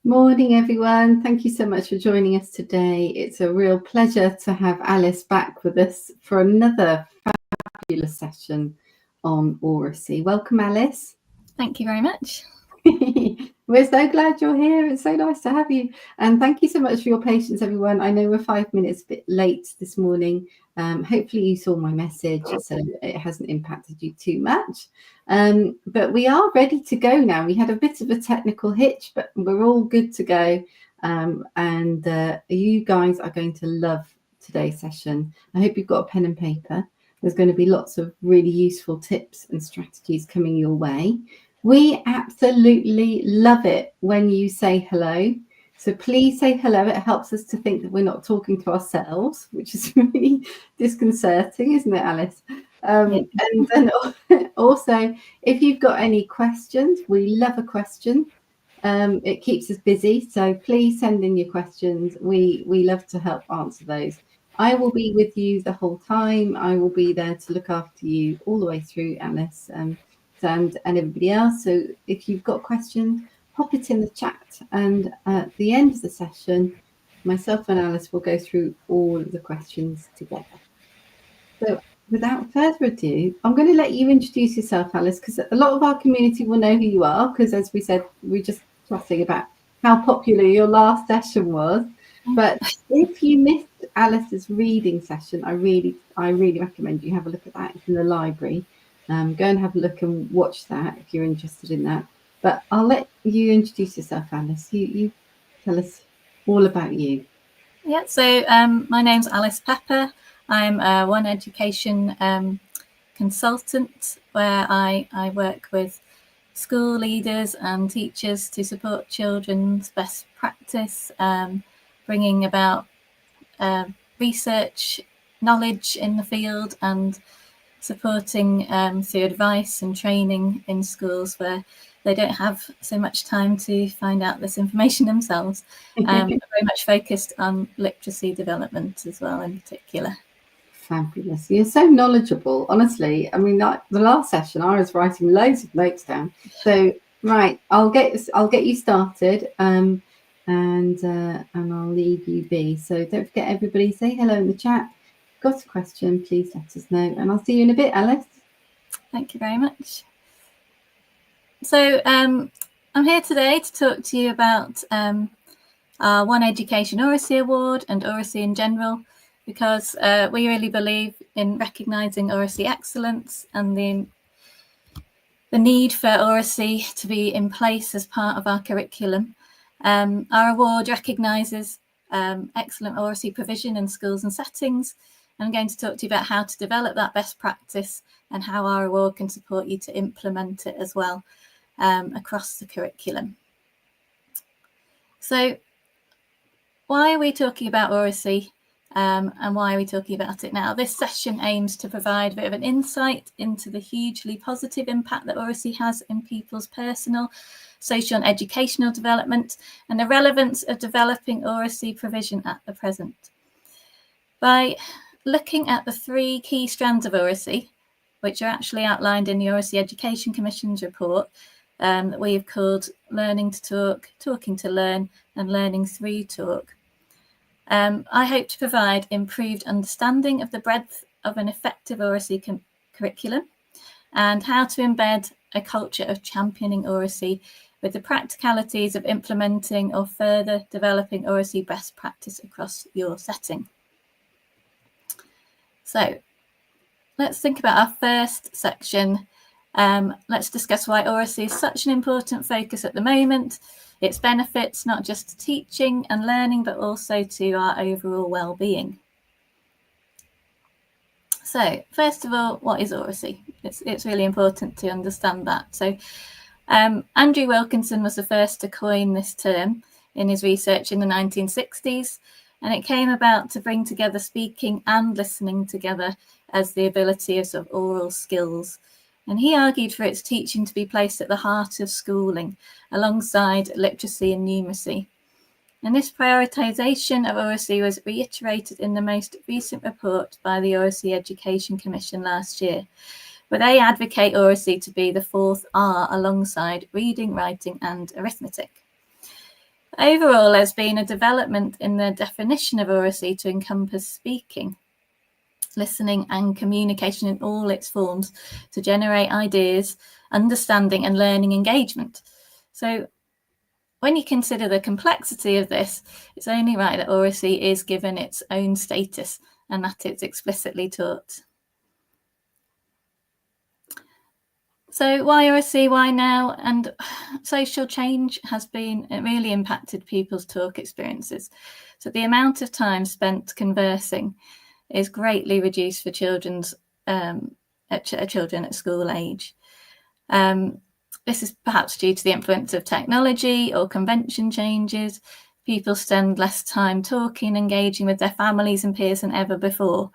Morning, everyone. Thank you so much for joining us today. It's a real pleasure to have Alice back with us for another fabulous session on Oracy. Welcome, Alice. Thank you very much. We're so glad you're here. It's so nice to have you. And thank you so much for your patience, everyone. I know we're 5 minutes a bit late this morning. Hopefully you saw my message, so it hasn't impacted you too much. But we are ready to go now. We had a bit of a technical hitch, but we're all good to go. And you guys are going to love today's session. I hope you've got a pen and paper. There's going to be lots of really useful tips and strategies coming your way. We absolutely love it when you say hello. So please say hello. It helps us to think that we're not talking to ourselves, which is really disconcerting, isn't it, Alice? And then also, if you've got any questions, we love a question. It keeps us busy. So please send in your questions. We love to help answer those. I will be with you the whole time. I will be there to look after you all the way through, Alice. And everybody else. So if you've got questions, pop it in the chat. And at the end of the session, myself and Alice will go through all of the questions together. So without further ado, I'm going to let you introduce yourself, Alice, because a lot of our community will know who you are, because as we said, we're just chatting about how popular your last session was. But if you missed Alice's reading session, I really recommend you have a look at that. It's in the library. Go and have a look and watch that if you're interested in that. But I'll let you introduce yourself, Alice. You tell us all about you. Yeah, so my name's Alice Pepper. I'm a One Education consultant where I work with school leaders and teachers to support children's best practice, bringing about research knowledge in the field and supporting through advice and training in schools where they don't have so much time to find out this information themselves. Very much focused on literacy development as well in particular. Fabulous. You're so knowledgeable, honestly. I mean, the last session, I was writing loads of notes down. So, right, I'll get you started and I'll leave you be. So don't forget, everybody, say hello in the chat. Got a question, please let us know. And I'll see you in a bit, Alice. Thank you very much. So I'm here today to talk to you about our One Education Oracy Award and Oracy in general, because we really believe in recognising Oracy excellence and the need for Oracy to be in place as part of our curriculum. Our award recognises excellent Oracy provision in schools and settings. I'm going to talk to you about how to develop that best practice and how our award can support you to implement it as well across the curriculum. So why are we talking about Oracy and why are we talking about it now? This session aims to provide a bit of an insight into the hugely positive impact that Oracy has in people's personal, social and educational development and the relevance of developing Oracy provision at the present. By looking at the 3 key strands of Oracy, which are actually outlined in the Oracy Education Commission's report that we have called Learning to Talk, Talking to Learn and Learning Through Talk. I hope to provide improved understanding of the breadth of an effective Oracy curriculum and how to embed a culture of championing Oracy with the practicalities of implementing or further developing Oracy best practice across your setting. So let's think about our first section. Let's discuss why Oracy is such an important focus at the moment, its benefits not just to teaching and learning, but also to our overall well-being. So first of all, what is Oracy? It's really important to understand that. So Andrew Wilkinson was the first to coin this term in his research in the 1960s, and it came about to bring together speaking and listening together as the ability of sort of oral skills. And he argued for its teaching to be placed at the heart of schooling, alongside literacy and numeracy. And this prioritisation of Oracy was reiterated in the most recent report by the Oracy Education Commission last year, where they advocate Oracy to be the 4th R alongside reading, writing and arithmetic. Overall, there's been a development in the definition of oracy to encompass speaking, listening and communication in all its forms to generate ideas, understanding and learning engagement. So when you consider the complexity of this, it's only right that oracy is given its own status and that it's explicitly taught. So why oracy, why now? And social change has been really impacted people's talk experiences. So the amount of time spent conversing is greatly reduced for children at school age. This is perhaps due to the influence of technology or convention changes. People spend less time talking, engaging with their families and peers than ever before.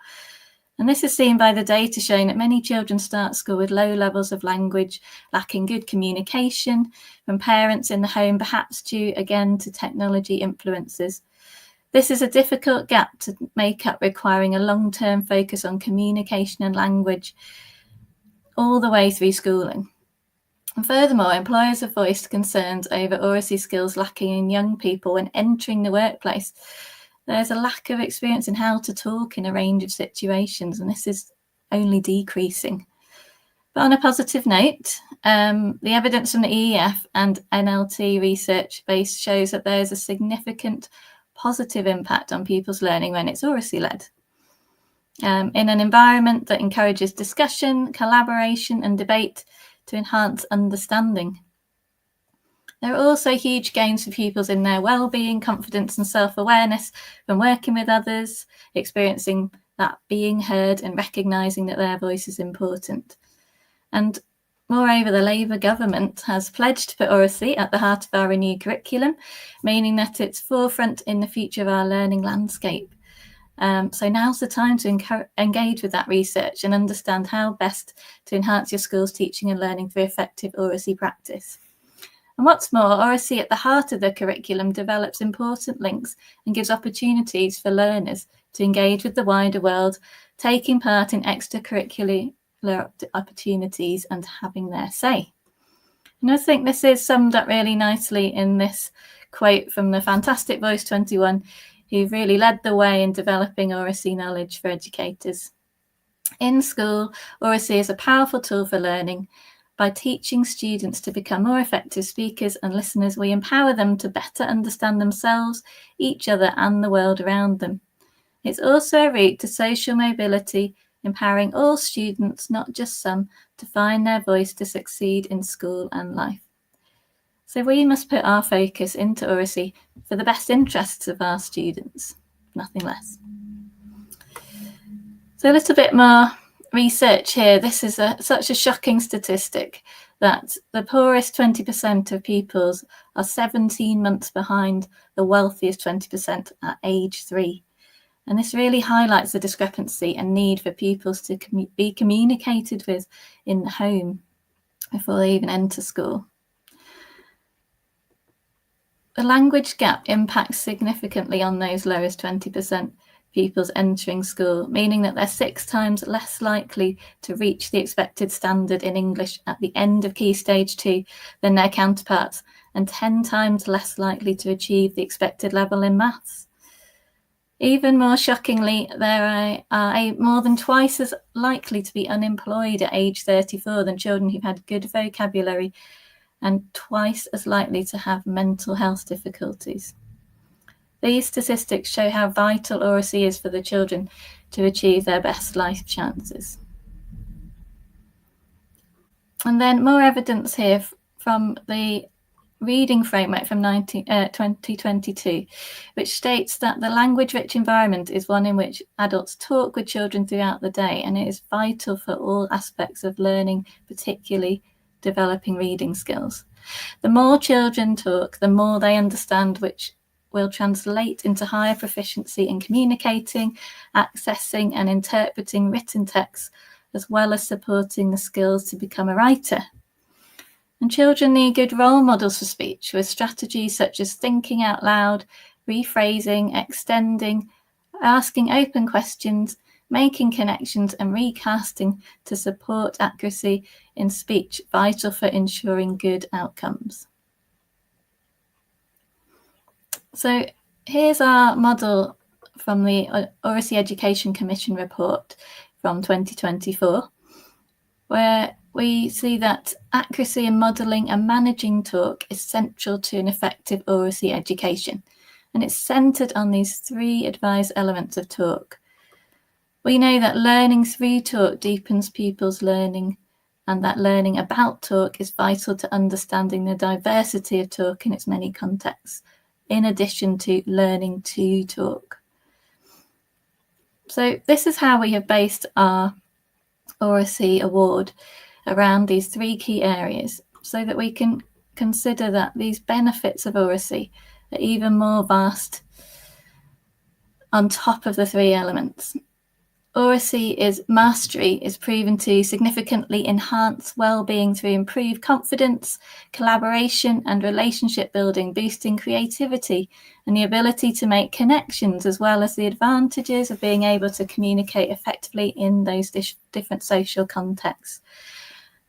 And this is seen by the data showing that many children start school with low levels of language, lacking good communication from parents in the home, perhaps due again to technology influences. This is a difficult gap to make up, requiring a long-term focus on communication and language all the way through schooling. And furthermore, employers have voiced concerns over oracy skills lacking in young people when entering the workplace. There's a lack of experience in how to talk in a range of situations, and this is only decreasing. But on a positive note, the evidence from the EEF and NLT research base shows that there's a significant positive impact on people's learning when it's oracy-led. In an environment that encourages discussion, collaboration and debate to enhance understanding. There are also huge gains for pupils in their well-being, confidence and self-awareness from working with others, experiencing that being heard and recognising that their voice is important. And moreover, the Labour government has pledged to put oracy at the heart of our renewed curriculum, meaning that it's forefront in the future of our learning landscape. So now's the time to engage with that research and understand how best to enhance your school's teaching and learning through effective oracy practice. And what's more, oracy at the heart of the curriculum develops important links and gives opportunities for learners to engage with the wider world, taking part in extracurricular opportunities and having their say. And I think this is summed up really nicely in this quote from the fantastic Voice 21, who've really led the way in developing oracy knowledge for educators. In school, oracy is a powerful tool for learning. By teaching students to become more effective speakers and listeners, we empower them to better understand themselves, each other, and the world around them. It's also a route to social mobility, empowering all students, not just some, to find their voice to succeed in school and life. So we must put our focus into oracy for the best interests of our students, nothing less. So a little bit more research here. This is such a shocking statistic that the poorest 20% of pupils are 17 months behind the wealthiest 20% at age 3. And this really highlights the discrepancy and need for pupils to be communicated with in the home before they even enter school. The language gap impacts significantly on those lowest 20% pupils entering school, meaning that they're 6 times less likely to reach the expected standard in English at the end of Key Stage 2 than their counterparts, and 10 times less likely to achieve the expected level in maths. Even more shockingly, there are more than twice as likely to be unemployed at age 34 than children who've had good vocabulary, and twice as likely to have mental health difficulties. These statistics show how vital oracy is for the children to achieve their best life chances. And then more evidence here from the reading framework from 2022, which states that the language-rich environment is one in which adults talk with children throughout the day, and it is vital for all aspects of learning, particularly developing reading skills. The more children talk, the more they understand, which will translate into higher proficiency in communicating, accessing and interpreting written texts, as well as supporting the skills to become a writer. And children need good role models for speech, with strategies such as thinking out loud, rephrasing, extending, asking open questions, making connections and recasting to support accuracy in speech, vital for ensuring good outcomes. So here's our model from the Oracy Education Commission report from 2024, where we see that accuracy in modelling and managing talk is central to an effective Oracy education, and it's centred on these 3 advised elements of talk. We know that learning through talk deepens pupils' learning, and that learning about talk is vital to understanding the diversity of talk in its many contexts, in addition to learning to talk. So this is how we have based our Oracy Award around these 3 key areas, so that we can consider that these benefits of Oracy are even more vast on top of the 3 elements. Oracy mastery is proven to significantly enhance well-being through improved confidence, collaboration and relationship building, boosting creativity and the ability to make connections, as well as the advantages of being able to communicate effectively in those different social contexts.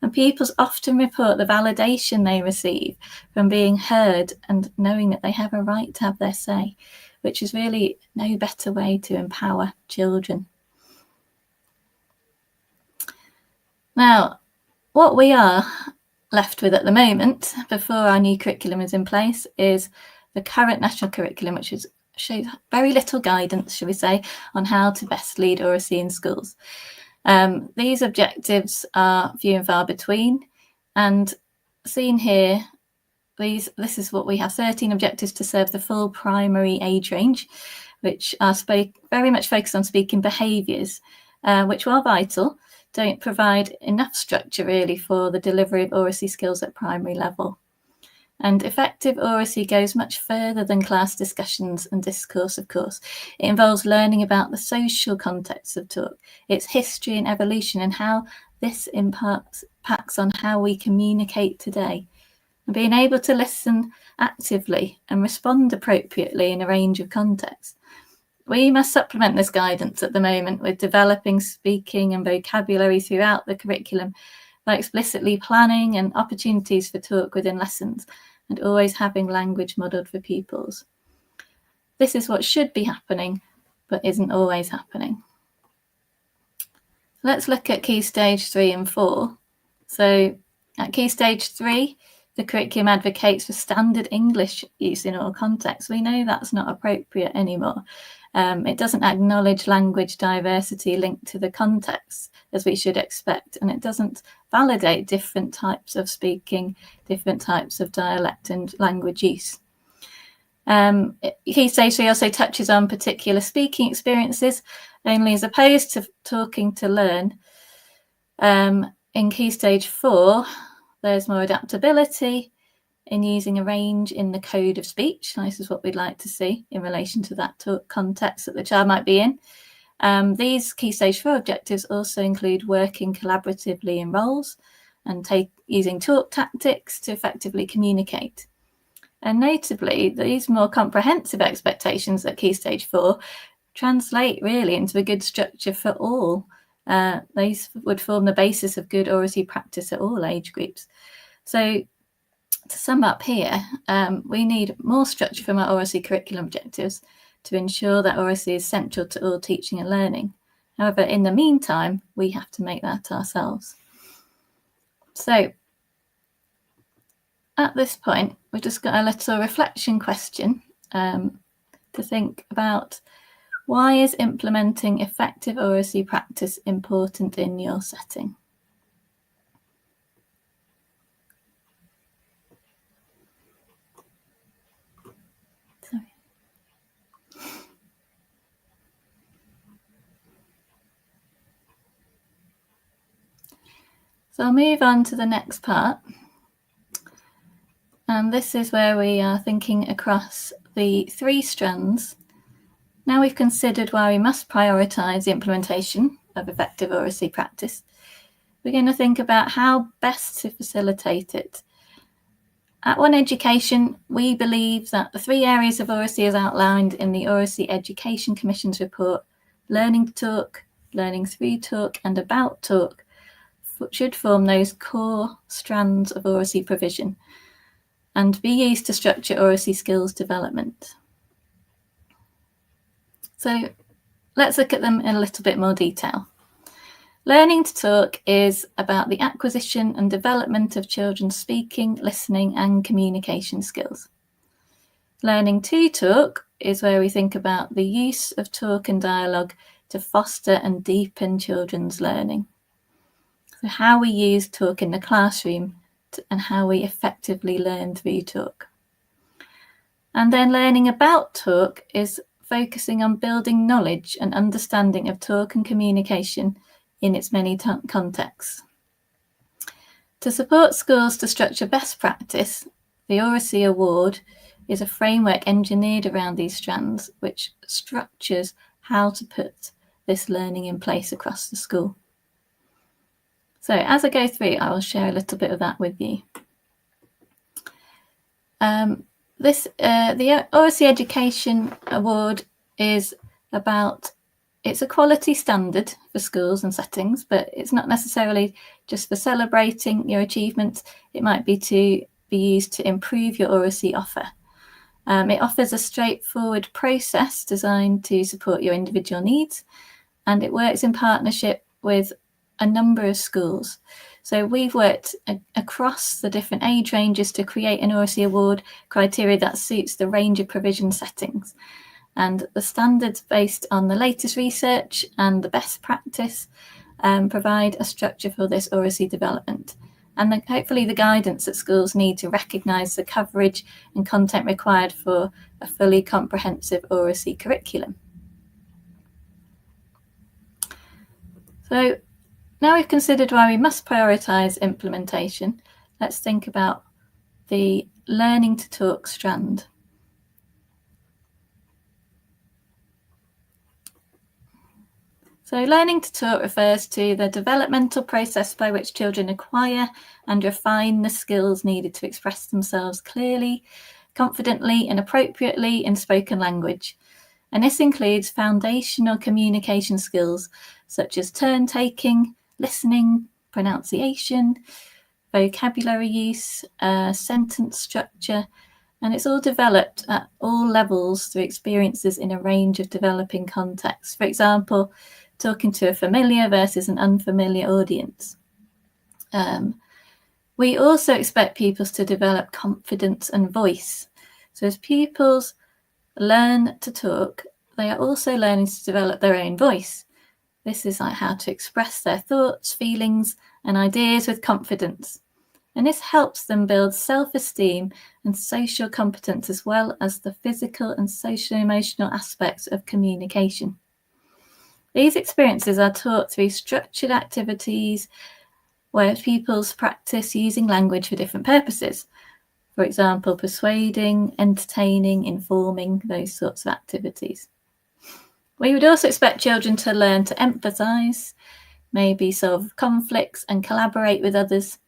And pupils often report the validation they receive from being heard and knowing that they have a right to have their say, which is really no better way to empower children. Now, what we are left with at the moment, before our new curriculum is in place, is the current national curriculum, which shows very little guidance, shall we say, on how to best lead Oracy in schools. These objectives are few and far between, and seen here, this is what we have: 13 objectives to serve the full primary age range, which are very much focused on speaking behaviours, which, while vital, don't provide enough structure really for the delivery of Oracy skills at primary level. And effective Oracy goes much further than class discussions and discourse, of course. It involves learning about the social context of talk, its history and evolution, and how this impacts on how we communicate today. And being able to listen actively and respond appropriately in a range of contexts. We must supplement this guidance at the moment with developing speaking and vocabulary throughout the curriculum by explicitly planning and opportunities for talk within lessons, and always having language modelled for pupils. This is what should be happening, but isn't always happening. Let's look at Key Stage 3 and 4. So at Key Stage 3, the curriculum advocates for standard English use in all contexts. We know that's not appropriate anymore. It doesn't acknowledge language diversity linked to the context, as we should expect, and it doesn't validate different types of speaking, different types of dialect and language use. Key Stage 3 also touches on particular speaking experiences, only as opposed to talking to learn. In Key Stage 4, there's more adaptability in using a range in the code of speech. This is what we'd like to see in relation to that context that the child might be in. These Key Stage 4 objectives also include working collaboratively in roles and using talk tactics to effectively communicate. And notably, these more comprehensive expectations at Key Stage 4 translate really into a good structure for all. These would form the basis of good Oracy practice at all age groups. So to sum up here, we need more structure from our Oracy curriculum objectives to ensure that Oracy is central to all teaching and learning. However, in the meantime, we have to make that ourselves. So at this point, we've just got a little reflection question to think about: why is implementing effective Oracy practice important in your setting? So I'll move on to the next part. And this is where we are thinking across the 3 strands. Now we've considered why we must prioritise the implementation of effective Oracy practice. We're going to think about how best to facilitate it. At One Education, we believe that the 3 areas of Oracy as outlined in the Oracy Education Commission's report, learning to talk, learning through talk, and about talk, should form those core strands of Oracy provision and be used to structure Oracy skills development. So let's look at them in a little bit more detail. Learning to talk is about the acquisition and development of children's speaking, listening, and communication skills. Learning to talk is where we think about the use of talk and dialogue to foster and deepen children's learning. So how we use talk in the classroom and how we effectively learn through talk. And then learning about talk is focusing on building knowledge and understanding of talk and communication in its many contexts. To support schools to structure best practice, the Oracy Award is a framework engineered around these strands, which structures how to put this learning in place across the school. So as I go through, I will share a little bit of that with you. The Oracy Education Award is about, it's a quality standard for schools and settings, but it's not necessarily just for celebrating your achievements. It might be to be used to improve your Oracy offer. It offers a straightforward process designed to support your individual needs, and it works in partnership with a number of schools. So we've worked across the different age ranges to create an Oracy Award criteria that suits the range of provision settings. And the standards based on the latest research and the best practice provide a structure for this Oracy development. And hopefully the guidance that schools need to recognise the coverage and content required for a fully comprehensive Oracy curriculum. So now we've considered why we must prioritise implementation, let's think about the learning to talk strand. So learning to talk refers to the developmental process by which children acquire and refine the skills needed to express themselves clearly, confidently, and appropriately in spoken language. And this includes foundational communication skills such as turn-taking, listening, pronunciation, vocabulary use, sentence structure, and it's all developed at all levels through experiences in a range of developing contexts. For example, talking to a familiar versus an unfamiliar audience. We also expect pupils to develop confidence and voice. So as pupils learn to talk, they are also learning to develop their own voice. This is like how to express their thoughts, feelings, and ideas with confidence. And this helps them build self-esteem and social competence, as well as the physical and social-emotional aspects of communication. These experiences are taught through structured activities where pupils practice using language for different purposes. For example, persuading, entertaining, informing, those sorts of activities. We would also expect children to learn to empathise, maybe solve conflicts and collaborate with others.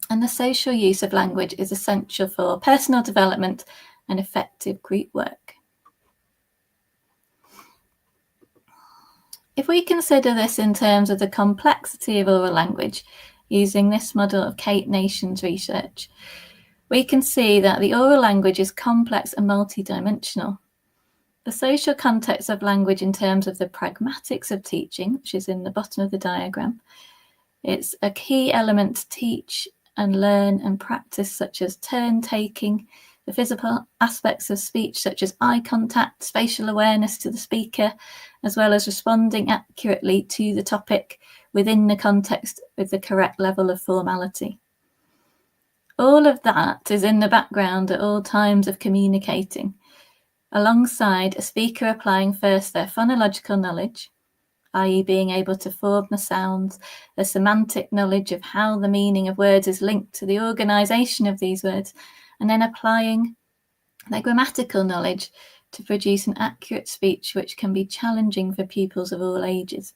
And the social use of language is essential for personal development and effective group work. If we consider this in terms of the complexity of oral language, using this model of Kate Nation's research, we can see that the oral language is complex and multidimensional. The social context of language in terms of the pragmatics of teaching, which is in the bottom of the diagram, it's a key element to teach and learn and practice, such as turn-taking, the physical aspects of speech, such as eye contact, spatial awareness to the speaker, as well as responding accurately to the topic within the context with the correct level of formality. All of that is in the background at all times of communicating, alongside a speaker applying first their phonological knowledge, i.e. being able to form the sounds, the semantic knowledge of how the meaning of words is linked to the organisation of these words, and then applying their grammatical knowledge to produce an accurate speech, which can be challenging for pupils of all ages.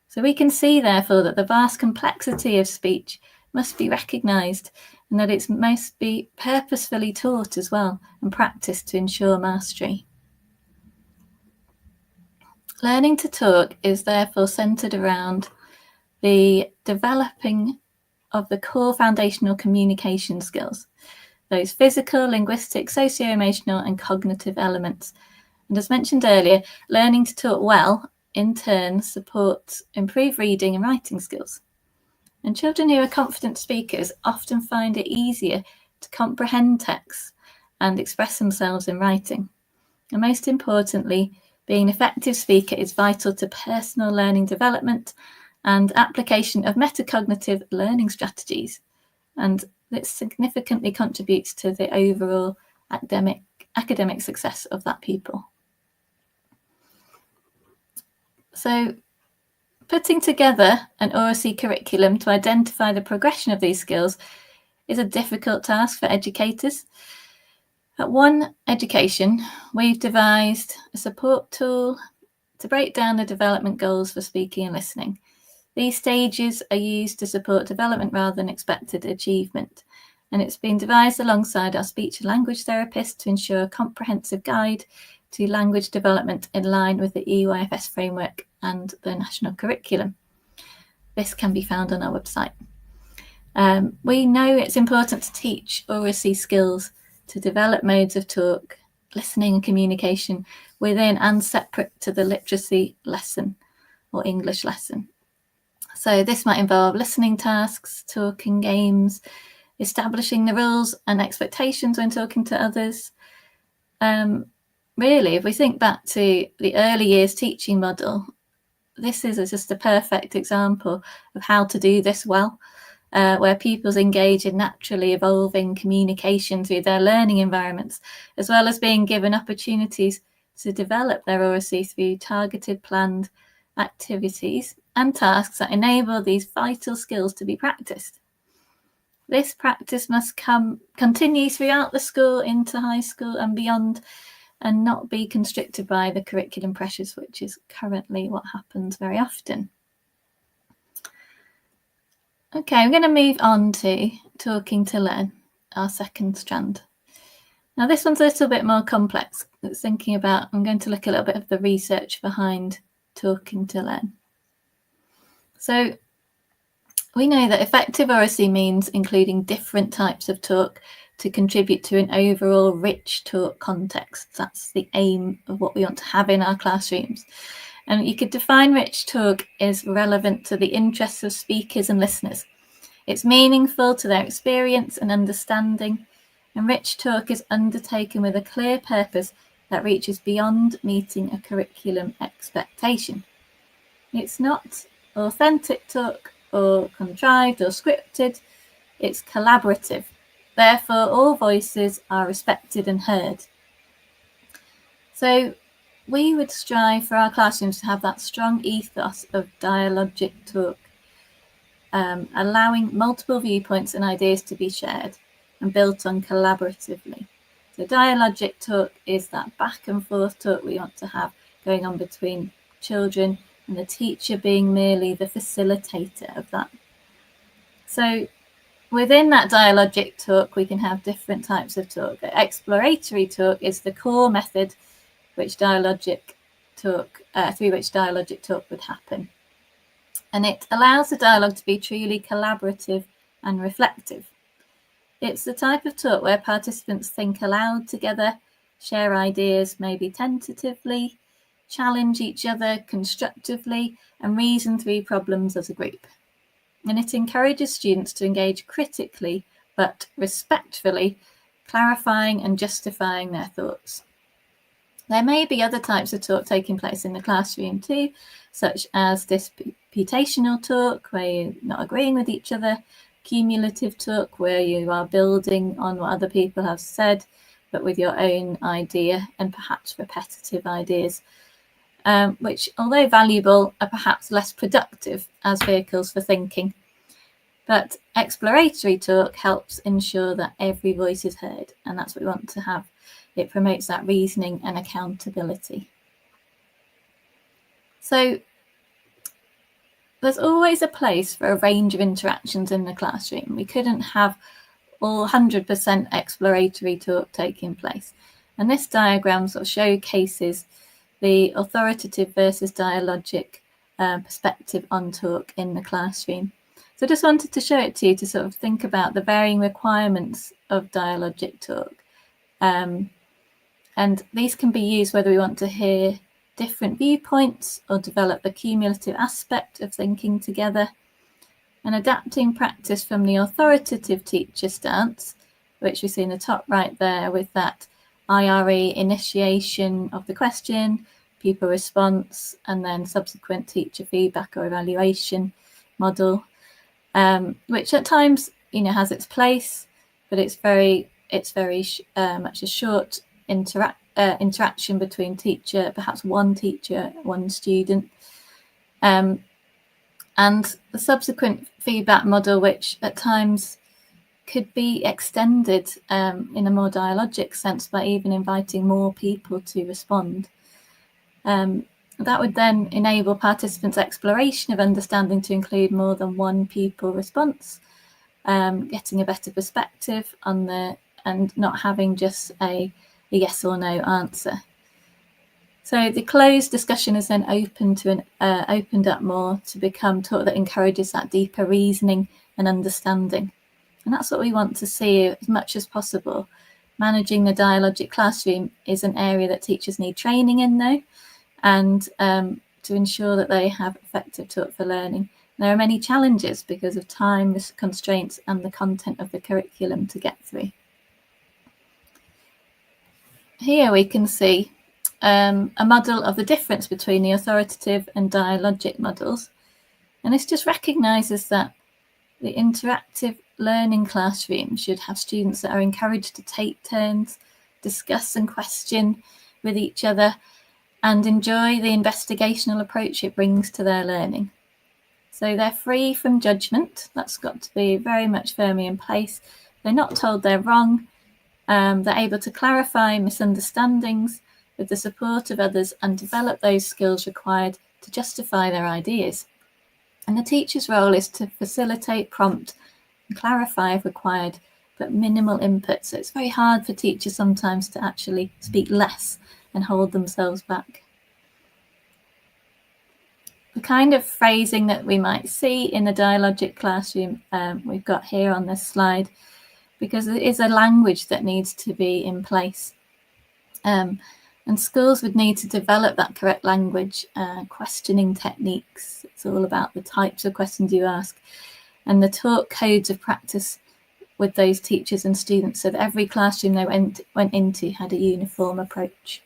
So we can see, therefore, that the vast complexity of speech must be recognised, and that it must be purposefully taught as well and practiced to ensure mastery. Learning to talk is therefore centred around the developing of the core foundational communication skills, those physical, linguistic, socio-emotional and cognitive elements. And as mentioned earlier, learning to talk well in turn supports improved reading and writing skills. And children who are confident speakers often find it easier to comprehend texts and express themselves in writing. And most importantly, being an effective speaker is vital to personal learning development and application of metacognitive learning strategies. And this significantly contributes to the overall academic success of that pupil. So, putting together an Oracy curriculum to identify the progression of these skills is a difficult task for educators. At One Education, we've devised a support tool to break down the development goals for speaking and listening. These stages are used to support development rather than expected achievement, and it's been devised alongside our speech and language therapist to ensure a comprehensive guide to language development in line with the EYFS framework and the national curriculum. This can be found on our website. We know it's important to teach Oracy skills to develop modes of talk, listening and communication within and separate to the literacy lesson or English lesson. So this might involve listening tasks, talking games, establishing the rules and expectations when talking to others. Really, if we think back to the early years teaching model, this is just a perfect example of how to do this well, where pupils engage in naturally evolving communication through their learning environments, as well as being given opportunities to develop their Oracy through targeted planned activities and tasks that enable these vital skills to be practiced. This practice must continue throughout the school, into high school and beyond, and not be constricted by the curriculum pressures, which is currently what happens very often. Okay, I'm going to move on to talking to learn, our second strand. Now this one's a little bit more complex. It's thinking about, I'm going to look a little bit of the research behind talking to learn. So we know that effective Oracy means including different types of talk to contribute to an overall rich talk context. That's the aim of what we want to have in our classrooms. And you could define rich talk as relevant to the interests of speakers and listeners. It's meaningful to their experience and understanding, and rich talk is undertaken with a clear purpose that reaches beyond meeting a curriculum expectation. It's not authentic talk or contrived or scripted, it's collaborative. Therefore, all voices are respected and heard. So we would strive for our classrooms to have that strong ethos of dialogic talk, allowing multiple viewpoints and ideas to be shared and built on collaboratively. So dialogic talk is that back and forth talk we want to have going on between children and the teacher being merely the facilitator of that. So within that dialogic talk, we can have different types of talk. Exploratory talk is the core method through which dialogic talk would happen. And it allows the dialogue to be truly collaborative and reflective. It's the type of talk where participants think aloud together, share ideas maybe tentatively, challenge each other constructively, and reason through problems as a group. And it encourages students to engage critically but respectfully, clarifying and justifying their thoughts. There may be other types of talk taking place in the classroom too, such as disputational talk, where you're not agreeing with each other, cumulative talk, where you are building on what other people have said, but with your own idea, and perhaps repetitive ideas, which, although valuable, are perhaps less productive as vehicles for thinking. But exploratory talk helps ensure that every voice is heard, and that's what we want to have. It promotes that reasoning and accountability. So there's always a place for a range of interactions in the classroom. We couldn't have all 100% exploratory talk taking place. And this diagram sort of showcases the authoritative versus dialogic perspective on talk in the classroom. So I just wanted to show it to you to sort of think about the varying requirements of dialogic talk. And these can be used whether we want to hear different viewpoints or develop the cumulative aspect of thinking together. And adapting practice from the authoritative teacher stance, which we see in the top right there with that IRE, initiation of the question, pupil response, and then subsequent teacher feedback or evaluation model, which at times, has its place, but it's very much a short interaction between teacher, perhaps one teacher, one student. And the subsequent feedback model, which at times could be extended in a more dialogic sense by even inviting more people to respond. That would then enable participants' exploration of understanding to include more than one pupil response, getting a better perspective on and not having just a yes or no answer. So the closed discussion is then opened up more to become talk that encourages that deeper reasoning and understanding. And that's what we want to see as much as possible. Managing the dialogic classroom is an area that teachers need training in, though, and to ensure that they have effective talk for learning. There are many challenges because of time constraints and the content of the curriculum to get through. Here we can see a model of the difference between the authoritative and dialogic models. And this just recognises that the interactive learning classroom should have students that are encouraged to take turns, discuss and question with each other, and enjoy the investigational approach it brings to their learning. So they're free from judgment. That's got to be very much firmly in place. They're not told they're wrong. They're able to clarify misunderstandings with the support of others and develop those skills required to justify their ideas. And the teacher's role is to facilitate, prompt, and clarify if required, but minimal input. So it's very hard for teachers sometimes to actually speak less and hold themselves back. The kind of phrasing that we might see in the dialogic classroom we've got here on this slide, because it is a language that needs to be in place. And schools would need to develop that correct language, questioning techniques. It's all about the types of questions you ask and the talk codes of practice with those teachers and students so that every classroom they went into had a uniform approach.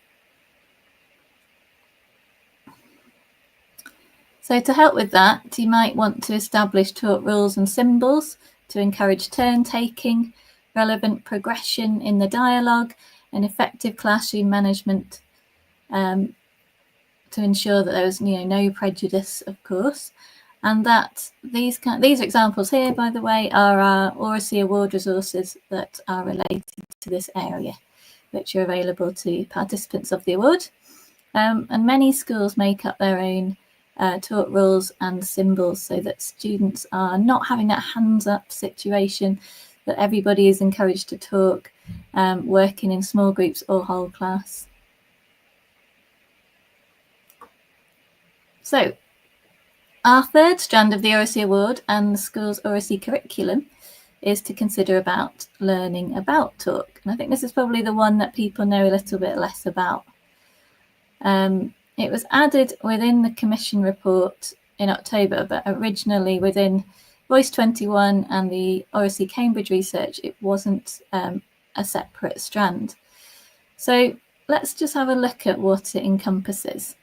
So to help with that, you might want to establish talk rules and symbols to encourage turn taking, relevant progression in the dialogue, and effective classroom management to ensure that there was no prejudice, of course, and that these examples here, by the way, are our Oracy Award resources that are related to this area, which are available to participants of the award. And many schools make up their own talk rules and symbols so that students are not having that hands-up situation, that everybody is encouraged to talk, working in small groups or whole class. So our third strand of the Oracy Award and the school's Oracy curriculum is to consider about learning about talk. And I think this is probably the one that people know a little bit less about. It was added within the Commission report in October, but originally within Voice 21 and the Oracy Cambridge research, it wasn't a separate strand. So let's just have a look at what it encompasses.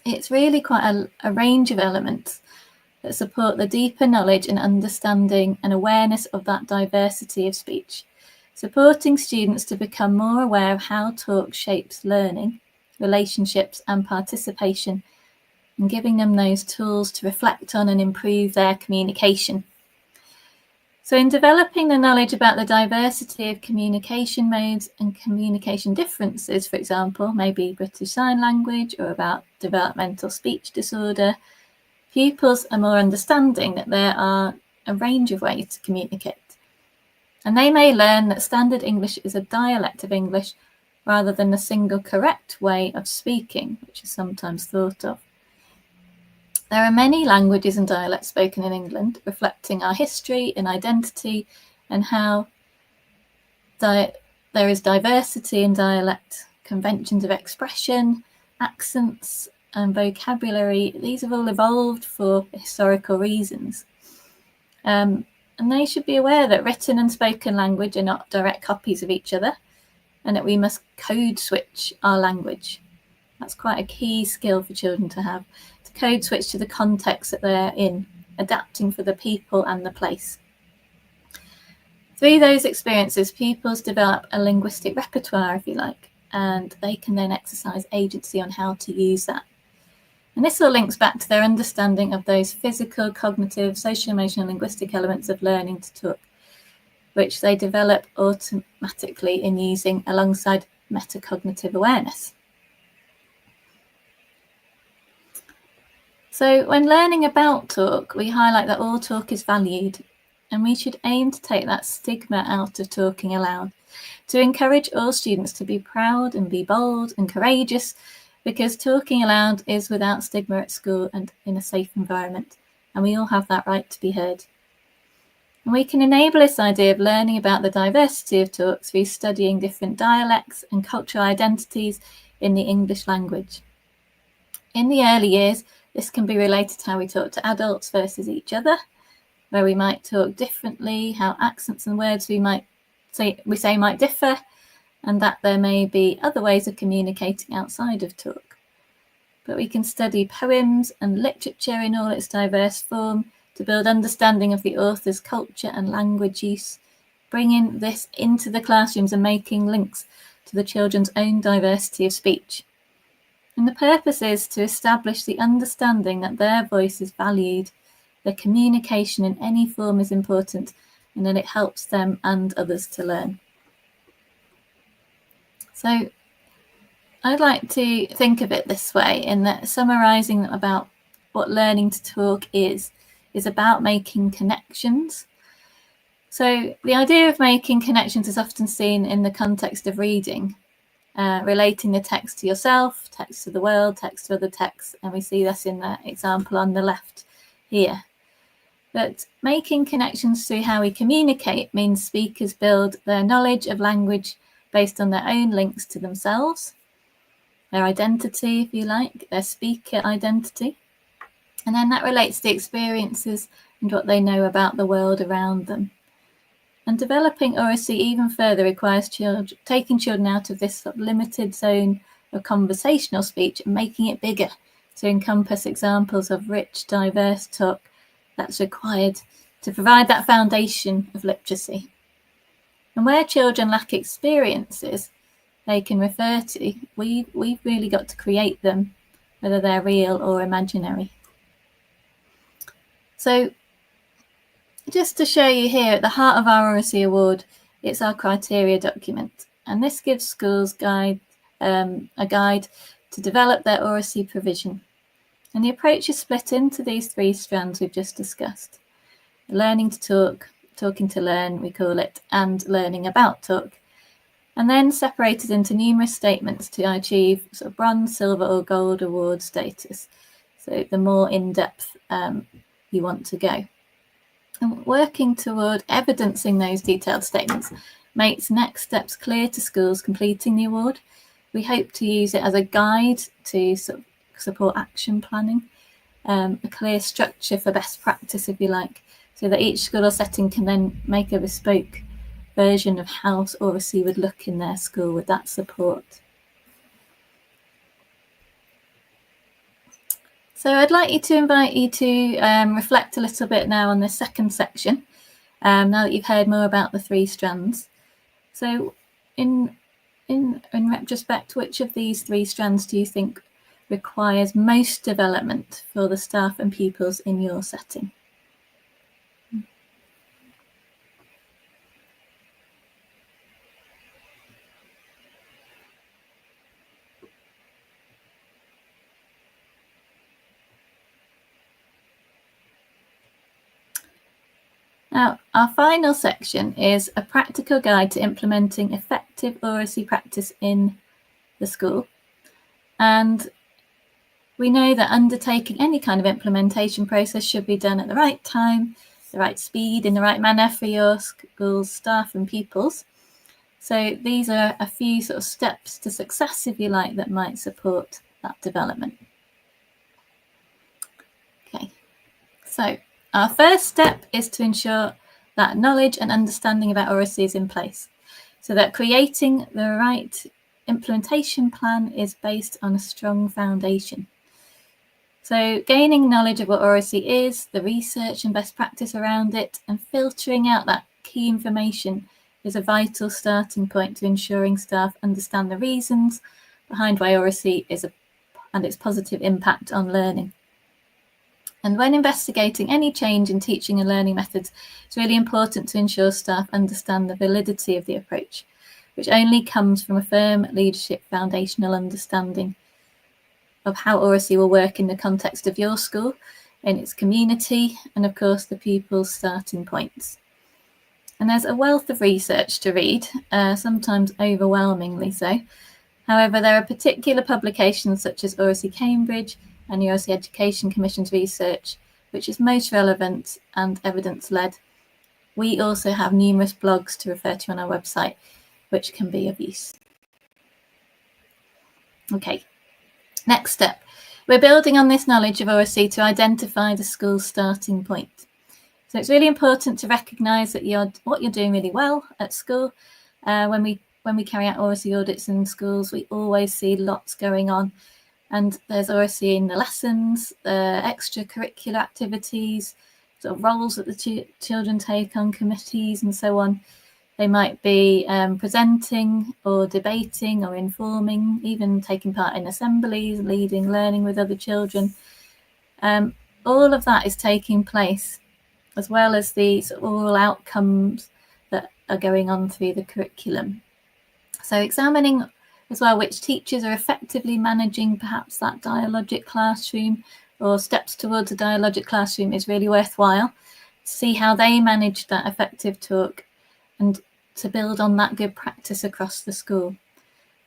It's really quite a range of elements that support the deeper knowledge and understanding and awareness of that diversity of speech, supporting students to become more aware of how talk shapes learning, relationships and participation, and giving them those tools to reflect on and improve their communication. So in developing the knowledge about the diversity of communication modes and communication differences, for example, maybe British Sign Language or about developmental speech disorder, pupils are more understanding that there are a range of ways to communicate. And they may learn that standard English is a dialect of English rather than a single correct way of speaking, which is sometimes thought of. There are many languages and dialects spoken in England, reflecting our history and identity and how there is diversity in dialect, conventions of expression, accents and vocabulary. These have all evolved for historical reasons. And they should be aware that written and spoken language are not direct copies of each other, and that we must code switch our language. That's quite a key skill for children to have, to code switch to the context that they're in, adapting for the people and the place. Through those experiences, pupils develop a linguistic repertoire, if you like, and they can then exercise agency on how to use that. And this all links back to their understanding of those physical, cognitive, social, emotional, linguistic elements of learning to talk, which they develop automatically in using alongside metacognitive awareness. So when learning about talk, we highlight that all talk is valued, and we should aim to take that stigma out of talking aloud, to encourage all students to be proud and be bold and courageous, because talking aloud is without stigma at school and in a safe environment, and we all have that right to be heard. And we can enable this idea of learning about the diversity of talk through studying different dialects and cultural identities in the English language. In the early years, this can be related to how we talk to adults versus each other, where we might talk differently, how accents and words we say might differ, and that there may be other ways of communicating outside of talk. But we can study poems and literature in all its diverse form to build understanding of the author's culture and language use, bringing this into the classrooms and making links to the children's own diversity of speech. And the purpose is to establish the understanding that their voice is valued, their communication in any form is important, and that it helps them and others to learn. So I'd like to think of it this way, in that summarising about what learning to talk is about making connections. So the idea of making connections is often seen in the context of reading, relating the text to yourself, text to the world, text to other texts, and we see this in the example on the left here. But making connections through how we communicate means speakers build their knowledge of language based on their own links to themselves, their identity, if you like, their speaker identity. And then that relates to experiences and what they know about the world around them. And developing Oracy even further requires taking children out of this sort of limited zone of conversational speech and making it bigger to encompass examples of rich, diverse talk that's required to provide that foundation of literacy. And where children lack experiences they can refer to, we've really got to create them, whether they're real or imaginary. So just to show you here, at the heart of our Oracy Award, it's our criteria document. And this gives schools a guide to develop their Oracy provision. And the approach is split into these three strands we've just discussed. Learning to talk, talking to learn, we call it, and learning about talk. And then separated into numerous statements to achieve sort of bronze, silver or gold award status. So the more in-depth you want to go. And working toward evidencing those detailed statements makes next steps clear to schools completing the award. We hope to use it as a guide to support action planning, a clear structure for best practice, if you like, so that each school or setting can then make a bespoke version of how Oracy would look in their school with that support. So I'd like to invite you to reflect a little bit now on this second section, now that you've heard more about the three strands. So in retrospect, which of these three strands do you think requires most development for the staff and pupils in your setting? Now, our final section is a practical guide to implementing effective Oracy practice in the school. And we know that undertaking any kind of implementation process should be done at the right time, the right speed, in the right manner for your school's staff and pupils. So these are a few sort of steps to success, if you like, that might support that development. Okay, so our first step is to ensure that knowledge and understanding about Oracy is in place, so that creating the right implementation plan is based on a strong foundation. So gaining knowledge of what Oracy is, the research and best practice around it, and filtering out that key information is a vital starting point to ensuring staff understand the reasons behind why Oracy is and its positive impact on learning. And when investigating any change in teaching and learning methods, it's really important to ensure staff understand the validity of the approach, which only comes from a firm leadership foundational understanding of how Oracy will work in the context of your school, in its community, and of course the pupils' starting points. And there's a wealth of research to read, sometimes overwhelmingly so. However, there are particular publications such as Oracy Cambridge and the Oracy Education Commission's research, which is most relevant and evidence-led. We also have numerous blogs to refer to on our website, which can be of use. Okay, next step. We're building on this knowledge of Oracy to identify the school's starting point. So it's really important to recognise that what you're doing really well at school. When we carry out Oracy audits in schools, we always see lots going on. And there's Oracy in the lessons, extracurricular activities, sort of roles that the children take on committees and so on. They might be presenting or debating or informing, even taking part in assemblies, leading, learning with other children. All of that is taking place, as well as the sort of oral outcomes that are going on through the curriculum. So examining as well which teachers are effectively managing perhaps that dialogic classroom or steps towards a dialogic classroom is really worthwhile. See how they manage that effective talk and to build on that good practice across the school.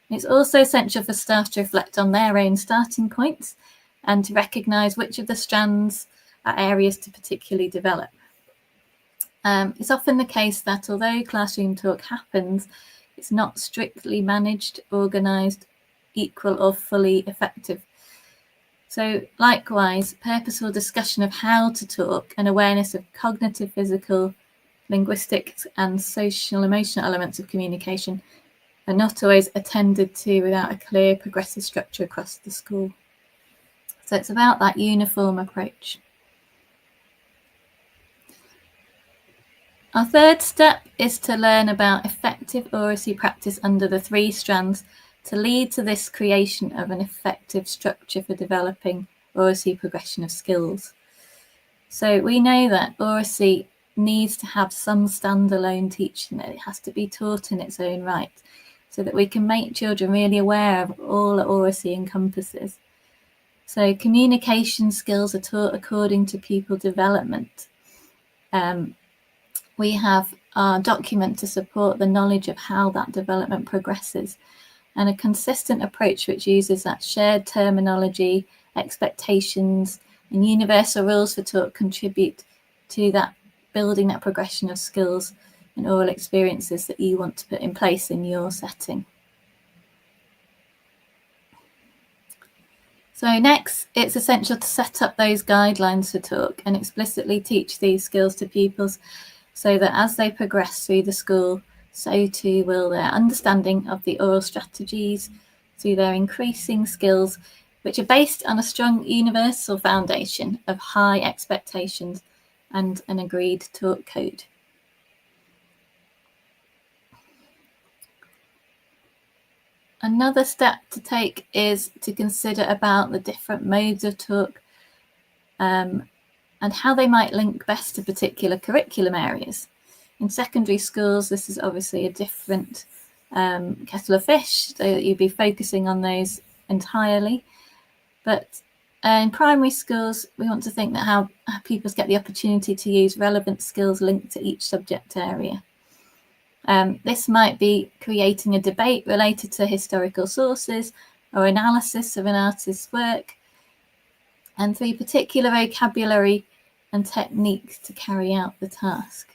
It's also essential for staff to reflect on their own starting points and to recognise which of the strands are areas to particularly develop. It's often the case that although classroom talk happens, it's not strictly managed, organised, equal or fully effective. So likewise, purposeful discussion of how to talk and awareness of cognitive, physical, linguistic and social emotional elements of communication are not always attended to without a clear progressive structure across the school. So it's about that uniform approach. Our third step is to learn about effective Oracy practice under the 3 strands to lead to this creation of an effective structure for developing Oracy progression of skills. So we know that Oracy needs to have some standalone teaching, that it has to be taught in its own right, so that we can make children really aware of all that Oracy encompasses. So communication skills are taught according to pupil development. We have our document to support the knowledge of how that development progresses, and a consistent approach which uses that shared terminology, expectations, and universal rules for talk contribute to that building that progression of skills and oral experiences that you want to put in place in your setting. So next, it's essential to set up those guidelines for talk and explicitly teach these skills to pupils so that as they progress through the school, so too will their understanding of the oral strategies through their increasing skills, which are based on a strong universal foundation of high expectations and an agreed talk code. Another step to take is to consider about the different modes of talk and how they might link best to particular curriculum areas. In secondary schools, this is obviously a different kettle of fish, so you'd be focusing on those entirely. But in primary schools, we want to think that how pupils get the opportunity to use relevant skills linked to each subject area. This might be creating a debate related to historical sources or analysis of an artist's work, and through particular vocabulary and techniques to carry out the task.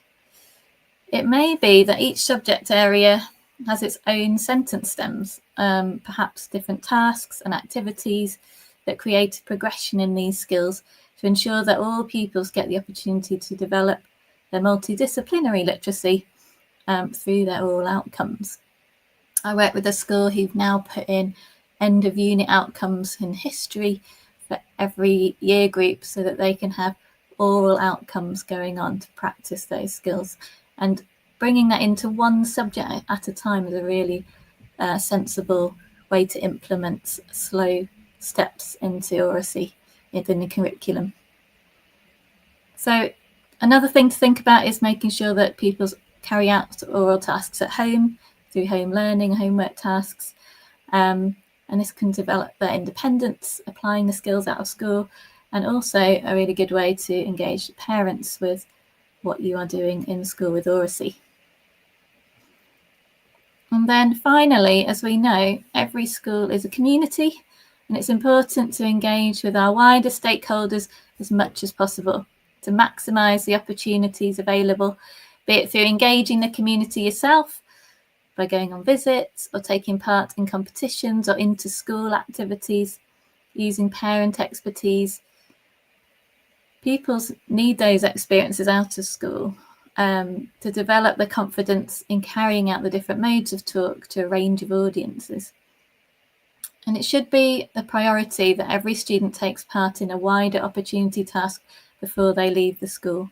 It may be that each subject area has its own sentence stems, perhaps different tasks and activities that create a progression in these skills to ensure that all pupils get the opportunity to develop their multidisciplinary literacy through their oral outcomes. I work with a school who've now put in end of unit outcomes in history for every year group so that they can have oral outcomes going on to practice those skills. And bringing that into one subject at a time is a really sensible way to implement slow steps into Oracy within the curriculum. So another thing to think about is making sure that pupils carry out oral tasks at home through home learning, homework tasks, and this can develop their independence, applying the skills out of school, and also a really good way to engage parents with what you are doing in school with Oracy. And then finally, as we know, every school is a community, and it's important to engage with our wider stakeholders as much as possible to maximise the opportunities available, be it through engaging the community yourself, by going on visits or taking part in competitions or inter-school activities, using parent expertise. Pupils need those experiences out of school to develop the confidence in carrying out the different modes of talk to a range of audiences. And it should be a priority that every student takes part in a wider opportunity task before they leave the school.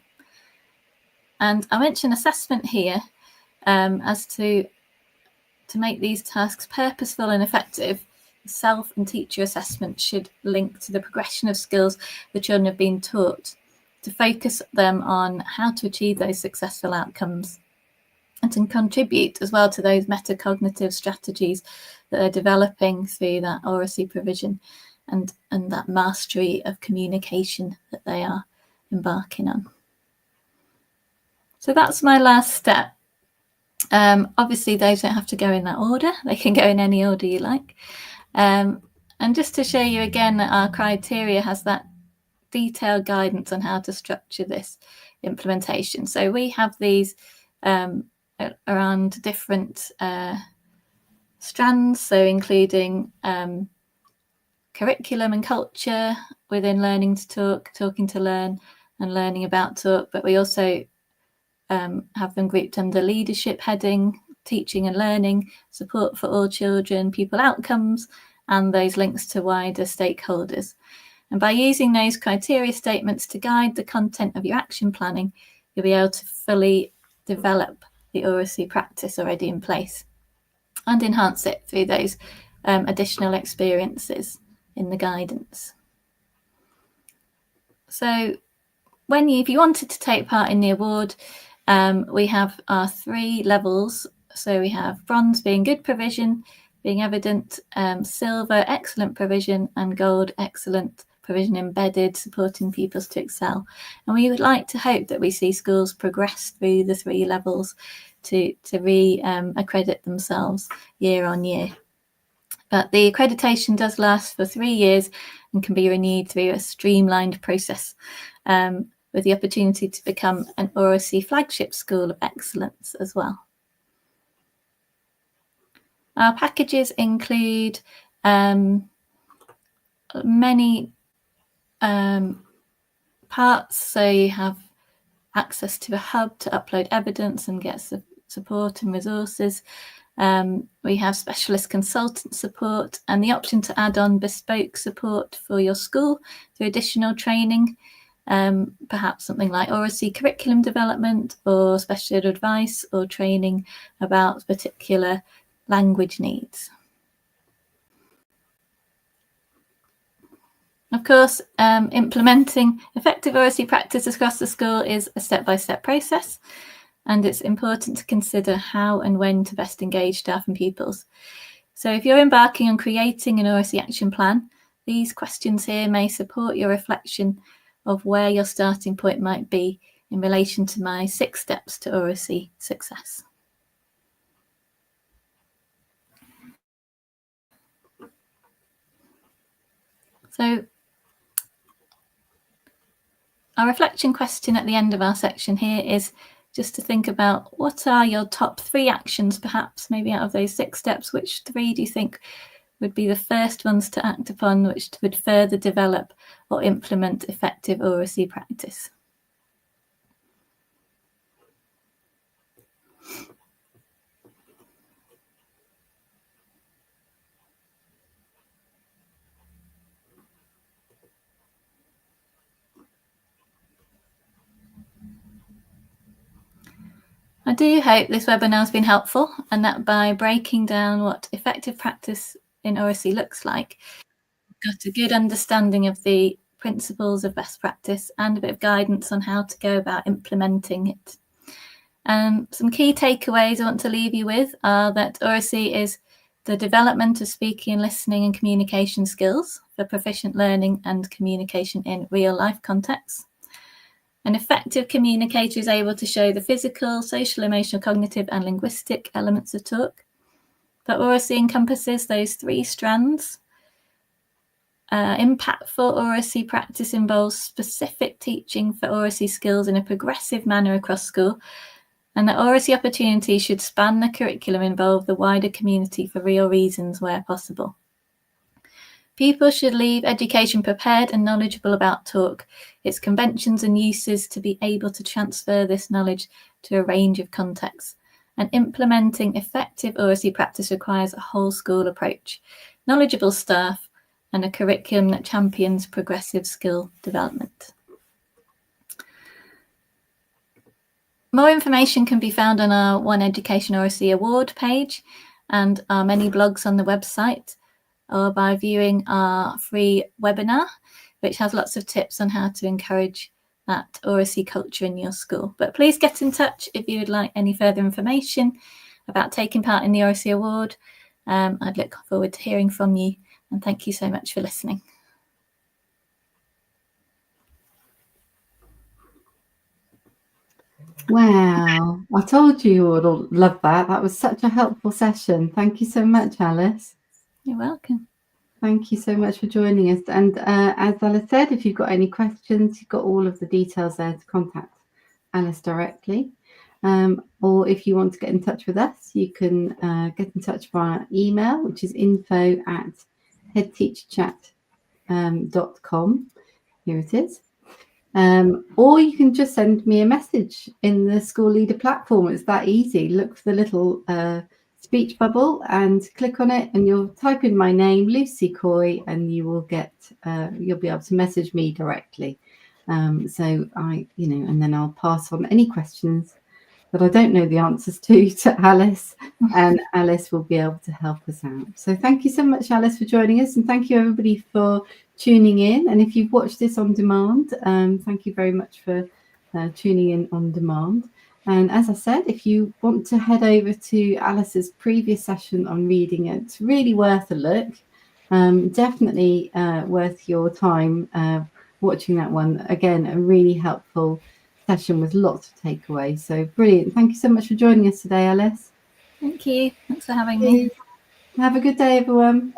And I mention assessment here as to make these tasks purposeful and effective. Self and teacher assessment should link to the progression of skills the children have been taught, to focus them on how to achieve those successful outcomes, and to contribute as well to those metacognitive strategies that they're developing through that Oracy provision and that mastery of communication that they are embarking on. So that's my last step. Obviously, those don't have to go in that order. They can go in any order you like. And just to show you again that our criteria has that detailed guidance on how to structure this implementation. So we have these around different strands, so including curriculum and culture within learning to talk, talking to learn, and learning about talk. But we also have them grouped under leadership heading, teaching and learning, support for all children, pupil outcomes, and those links to wider stakeholders. And by using those criteria statements to guide the content of your action planning, you'll be able to fully develop the Oracy practice already in place and enhance it through those additional experiences in the guidance. So if you wanted to take part in the award, we have our 3 levels. So we have bronze being good provision, being evident, silver, excellent provision, and gold, excellent provision embedded, supporting pupils to excel. And we would like to hope that we see schools progress through the 3 levels to re-accredit themselves year on year. But the accreditation does last for 3 years and can be renewed through a streamlined process, with the opportunity to become an Oracy flagship school of excellence as well. Our packages include many parts, so you have access to a hub to upload evidence and get support and resources. We have specialist consultant support and the option to add on bespoke support for your school through additional training, perhaps something like Oracy curriculum development or special advice or training about particular language needs. Of course, implementing effective Oracy practice across the school is a step-by-step process, and it's important to consider how and when to best engage staff and pupils. So if you're embarking on creating an Oracy action plan, these questions here may support your reflection of where your starting point might be in relation to my 6 steps to Oracy success. So our reflection question at the end of our section here is just to think about what are your top 3 actions, perhaps, maybe out of those 6 steps, which 3 do you think would be the first ones to act upon, which would further develop or implement effective oracy practice? I do hope this webinar has been helpful, and that by breaking down what effective practice in oracy looks like, we've got a good understanding of the principles of best practice and a bit of guidance on how to go about implementing it. Some key takeaways I want to leave you with are that oracy is the development of speaking and listening and communication skills for proficient learning and communication in real-life contexts. An effective communicator is able to show the physical, social, emotional, cognitive, and linguistic elements of talk. That oracy encompasses those 3 strands. Impactful oracy practice involves specific teaching for oracy skills in a progressive manner across school, and that oracy opportunities should span the curriculum, involve the wider community for real reasons where possible. Pupils should leave education prepared and knowledgeable about talk, its conventions and uses, to be able to transfer this knowledge to a range of contexts. And implementing effective oracy practice requires a whole school approach, knowledgeable staff, and a curriculum that champions progressive skill development. More information can be found on our One Education Oracy Award page and our many blogs on the website, or by viewing our free webinar, which has lots of tips on how to encourage that oracy culture in your school. But please get in touch if you would like any further information about taking part in the Oracy Award. I'd look forward to hearing from you, and thank you so much for listening. Wow, I told you would all love that. That was such a helpful session. Thank you so much, Alice. You're welcome. Thank you so much for joining us. And as Alice said, if you've got any questions, you've got all of the details there to contact Alice directly. Or if you want to get in touch with us, you can get in touch via email, which is info@headteacherchat.com. Here it is. Or you can just send me a message in the School Leader platform. It's that easy. Look for the little speech bubble and click on it, and you'll type in my name, Lucy Coy, and you will get you'll be able to message me directly. So and then I'll pass on any questions that I don't know the answers to Alice, and Alice will be able to help us out. So thank you so much, Alice, for joining us, and thank you everybody for tuning in. And if you've watched this on demand, thank you very much for tuning in on demand. And as I said, if you want to head over to Alice's previous session on reading, it's really worth a look. Definitely worth your time watching that one. Again, a really helpful session with lots of takeaways. So brilliant. Thank you so much for joining us today, Alice. Thank you. Thanks for having me. Have a good day, everyone.